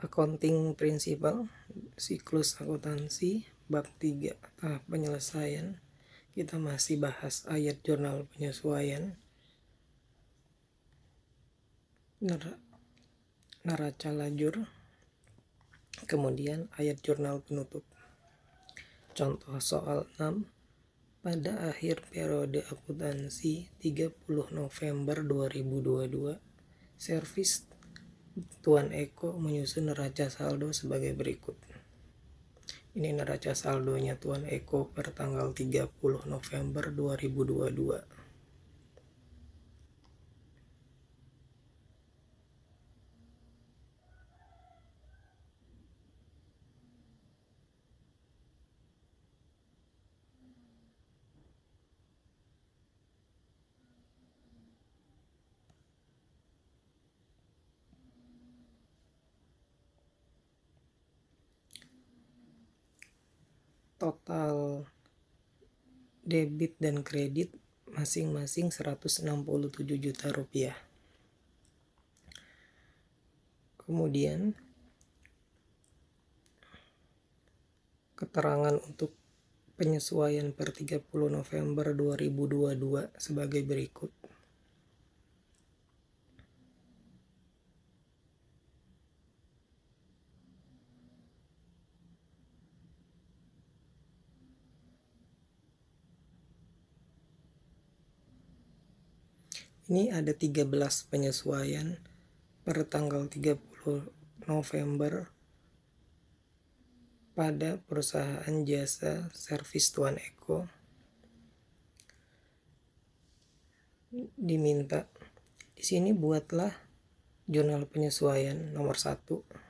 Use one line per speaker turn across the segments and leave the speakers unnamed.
Accounting Principle, siklus akuntansi, bab 3, tahap penyelesaian. Kita masih bahas ayat jurnal penyesuaian, neraca lajur, kemudian ayat jurnal penutup. Contoh soal 6. Pada akhir periode akuntansi 30 November 2022, servis Tuan Eko menyusun neraca saldo sebagai berikut. Ini neraca saldonya Tuan Eko per tanggal 30 November 2022. Total debit dan kredit masing-masing 167 juta rupiah. Kemudian keterangan untuk penyesuaian per 30 November 2022 sebagai berikut. Ini ada 13 penyesuaian per tanggal 30 November pada perusahaan jasa servis Tuan Eko. Diminta di sini buatlah jurnal penyesuaian nomor 1.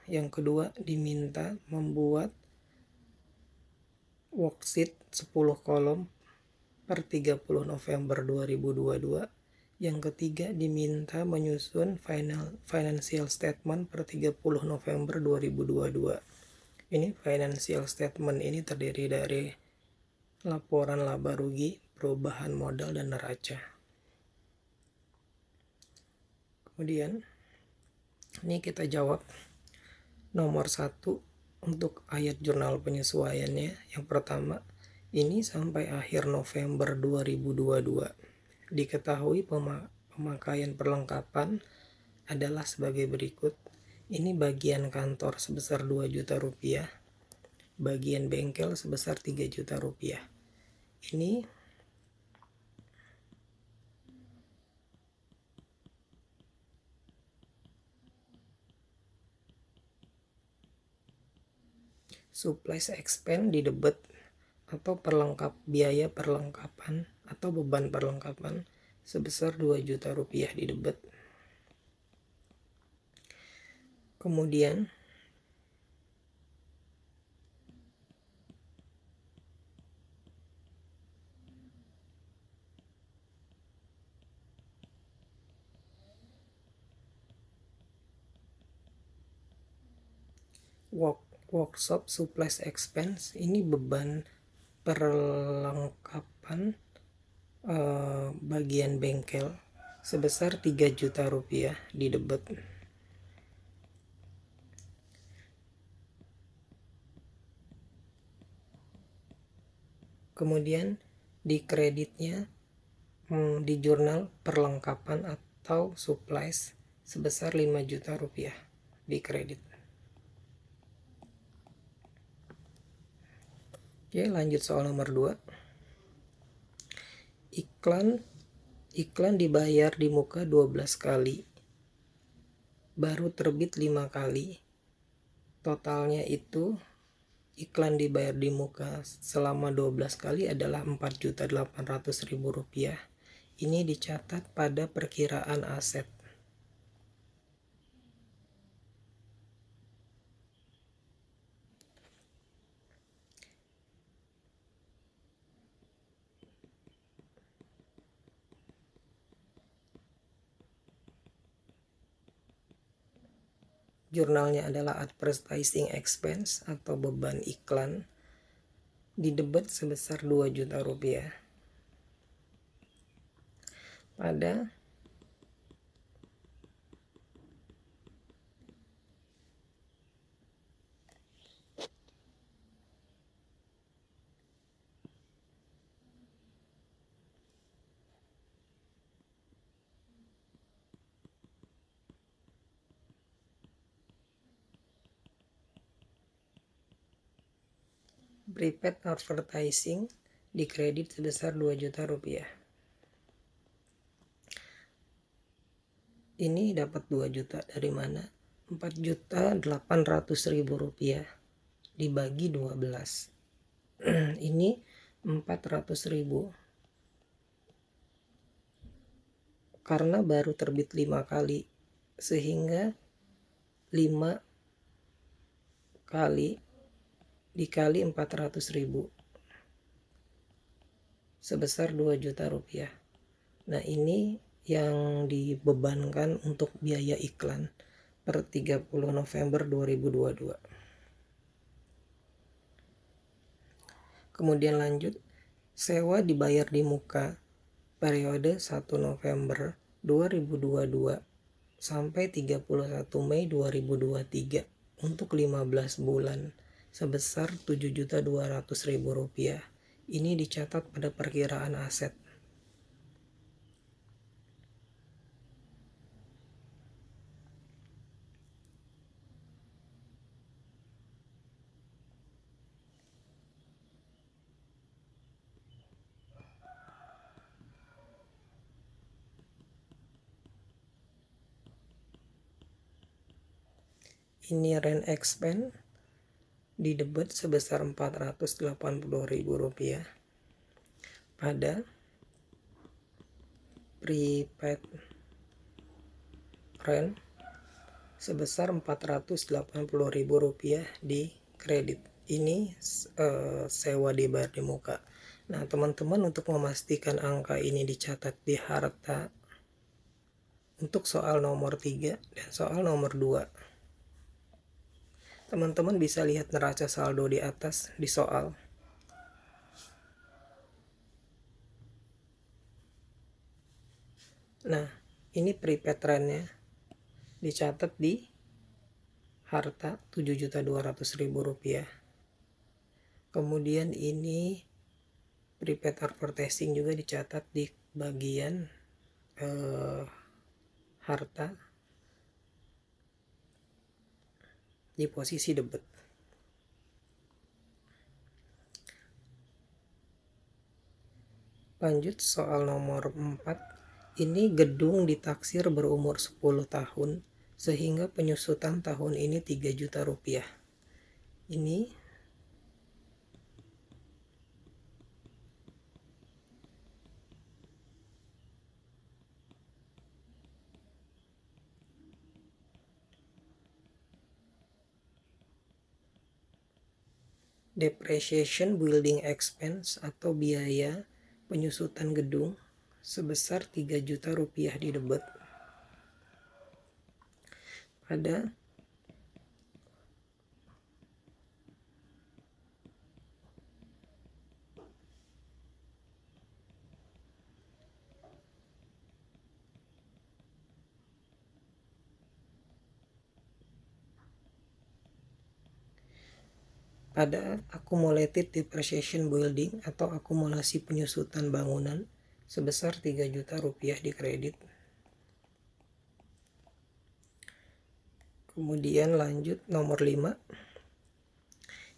Yang kedua diminta membuat worksheet 10 kolom per 30 November 2022. Yang ketiga diminta menyusun financial statement per 30 November 2022. Ini financial statement ini terdiri dari laporan laba rugi, perubahan modal, dan neraca. Kemudian ini kita jawab nomor 1 untuk ayat jurnal penyesuaiannya. Yang pertama, ini sampai akhir November 2022. Diketahui pemakaian perlengkapan adalah sebagai berikut. Ini bagian kantor sebesar 2 juta rupiah, bagian bengkel sebesar 3 juta rupiah. Ini supplies expense di debit atau biaya perlengkapan atau beban perlengkapan sebesar 2 juta rupiah di debit. Kemudian workshop supplies expense, ini beban perlengkapan bagian bengkel sebesar 3 juta rupiah di debit. Kemudian di kreditnya di jurnal perlengkapan atau supplies sebesar 5 juta rupiah di kredit. Oke, lanjut soal nomor 2. Iklan dibayar di muka 12 kali, baru terbit 5 kali. Totalnya itu iklan dibayar di muka selama 12 kali adalah 4.800.000 rupiah. Ini dicatat pada perkiraan aset. Jurnalnya adalah advertising expense atau beban iklan di debit sebesar 2 juta rupiah. Pada Prepaid advertising di kredit sebesar 2 juta rupiah. Ini dapat 2 juta dari mana? 4.800.000 rupiah dibagi 12. Ini 400.000 karena baru terbit 5 kali, sehingga 5 kali dikali 400.000 sebesar 2 juta rupiah. Nah, ini yang dibebankan untuk biaya iklan per 30 November 2022. Kemudian lanjut, sewa dibayar di muka periode 1 November 2022 sampai 31 Mei 2023 untuk 15 bulan sebesar 7.200.000 rupiah. Ini dicatat pada perkiraan aset. Ini rent expense didebet sebesar 480.000 rupiah pada prepaid rent sebesar 480.000 rupiah di kredit. Ini sewa dibayar di muka. Nah, teman-teman, untuk memastikan angka ini dicatat di harta untuk soal nomor 3 dan soal nomor 2, teman-teman bisa lihat neraca saldo di atas di soal. Nah, ini prepaid rentnya dicatat di harta 7.200.000 rupiah. Kemudian ini prepaid advertising juga dicatat di bagian harta di posisi debit. Lanjut soal nomor 4. Ini gedung ditaksir berumur 10 tahun sehingga penyusutan tahun ini 3 juta rupiah. Ini depreciation building expense atau biaya penyusutan gedung sebesar 3 juta rupiah didebet pada accumulated depreciation building atau akumulasi penyusutan bangunan sebesar 3 juta rupiah di kredit. Kemudian lanjut nomor 5.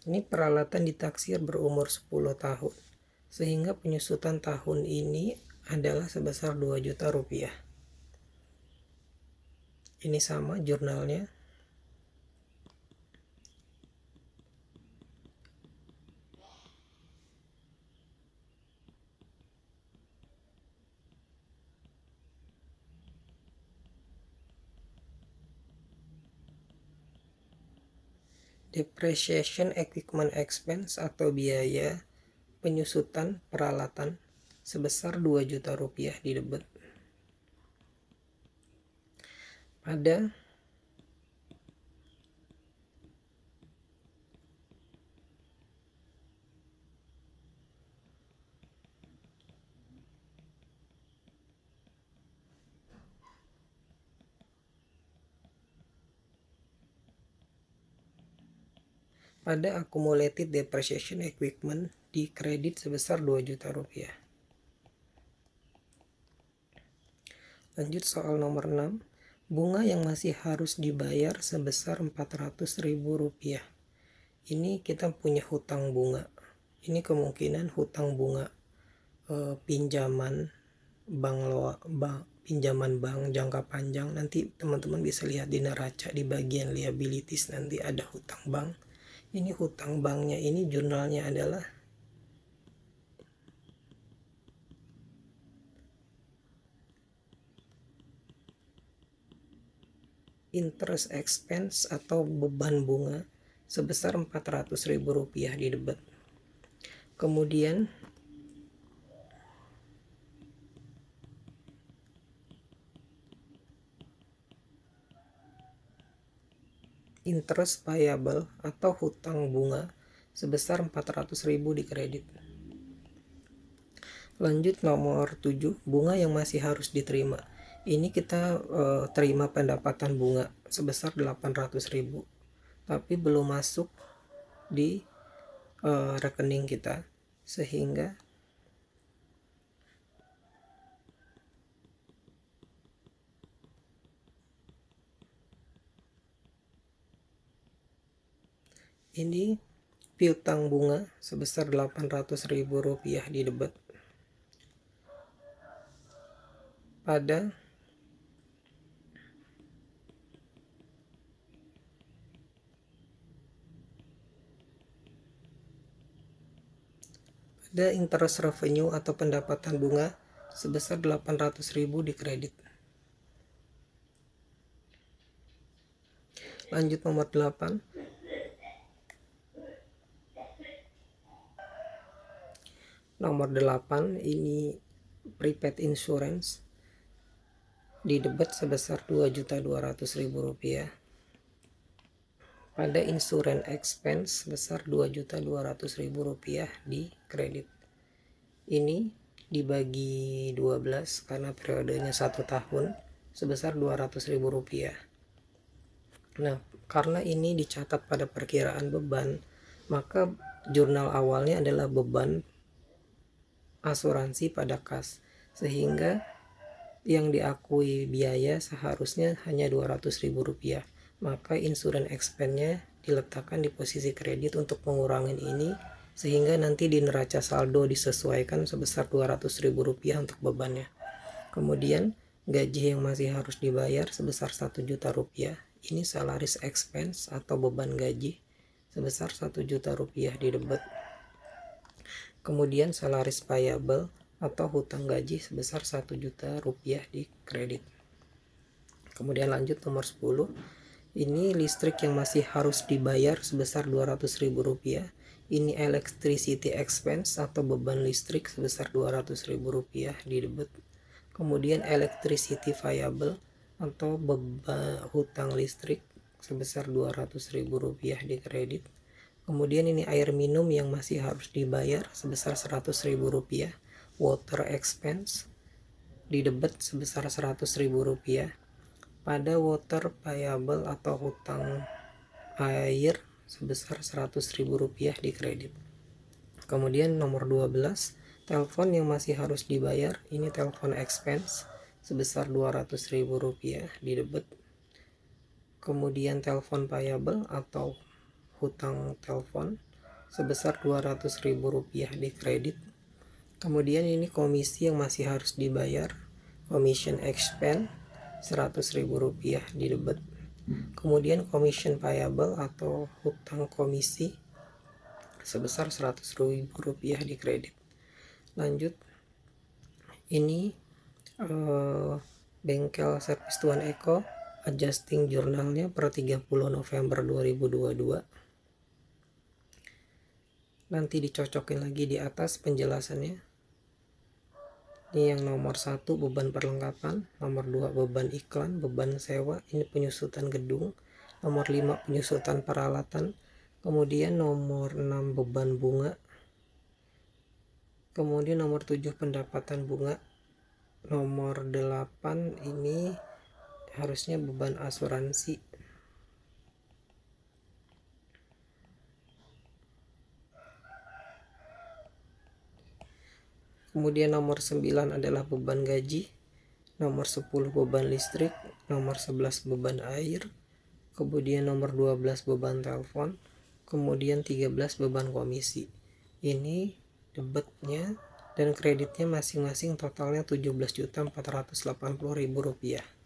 Ini peralatan ditaksir berumur 10 tahun sehingga penyusutan tahun ini adalah sebesar 2 juta rupiah. Ini sama jurnalnya. Depreciation equipment expense atau biaya penyusutan peralatan sebesar 2 juta rupiah didebet pada accumulated depreciation equipment di kredit sebesar 2 juta rupiah. Lanjut soal nomor 6. Bunga yang masih harus dibayar sebesar 400.000 rupiah. Ini kita punya hutang bunga ini kemungkinan hutang bunga pinjaman pinjaman bank jangka panjang. Nanti teman-teman bisa lihat di neraca di bagian liabilities, nanti ada hutang bank. Ini hutang banknya, ini jurnalnya adalah interest expense atau beban bunga sebesar Rp400.000 di debit. Kemudian interest payable atau hutang bunga sebesar 400.000 di kredit. Lanjut nomor 7, bunga yang masih harus diterima. Ini kita terima pendapatan bunga sebesar 800.000, tapi belum masuk di rekening kita, sehingga ini piutang bunga sebesar Rp800.000 di debit pada interest revenue atau pendapatan bunga sebesar 800.000 di kredit. Lanjut nomor 8. Nomor 8 ini prepaid insurance di debit sebesar Rp2.200.000 pada insurance expense sebesar Rp2.200.000 di kredit. Ini dibagi 12 karena periodenya 1 tahun sebesar Rp200.000. Nah, karena ini dicatat pada perkiraan beban, maka jurnal awalnya adalah beban asuransi pada kas, sehingga yang diakui biaya seharusnya hanya Rp200.000. Maka insurance expense-nya diletakkan di posisi kredit untuk mengurangi ini, sehingga nanti di neraca saldo disesuaikan sebesar Rp200.000 untuk bebannya. Kemudian gaji yang masih harus dibayar sebesar Rp1 juta. Ini salaries expense atau beban gaji sebesar Rp1 juta di debit. Kemudian salaries payable atau hutang gaji sebesar Rp1 juta di kredit. Kemudian lanjut nomor 10. Ini listrik yang masih harus dibayar sebesar Rp200.000. Ini electricity expense atau beban listrik sebesar Rp200.000 di debit. Kemudian electricity payable atau beban hutang listrik sebesar Rp200.000 di kredit. Kemudian ini air minum yang masih harus dibayar sebesar Rp100.000. Water expense di debit sebesar Rp100.000 pada water payable atau hutang air sebesar Rp100.000 di kredit. Kemudian nomor 12, telepon yang masih harus dibayar, ini telepon expense sebesar Rp200.000 di debit. Kemudian telepon payable atau hutang telepon sebesar Rp200.000 di kredit. Kemudian ini komisi yang masih harus dibayar, commission expense Rp100.000 di debit. Kemudian commission payable atau hutang komisi sebesar Rp100.000 di kredit. Lanjut, ini bengkel servis Tuan Eko adjusting jurnalnya per 30 November 2022. Nanti dicocokin lagi di atas penjelasannya. Ini yang nomor 1 beban perlengkapan, nomor 2 beban iklan, beban sewa, ini penyusutan gedung, nomor 5 penyusutan peralatan, kemudian nomor 6 beban bunga, kemudian nomor 7 pendapatan bunga, nomor 8 ini harusnya beban asuransi. Kemudian nomor 9 adalah beban gaji, nomor 10 beban listrik, nomor 11 beban air, kemudian nomor 12 beban telepon, kemudian 13 beban komisi. Ini debitnya dan kreditnya masing-masing totalnya Rp17.480.000.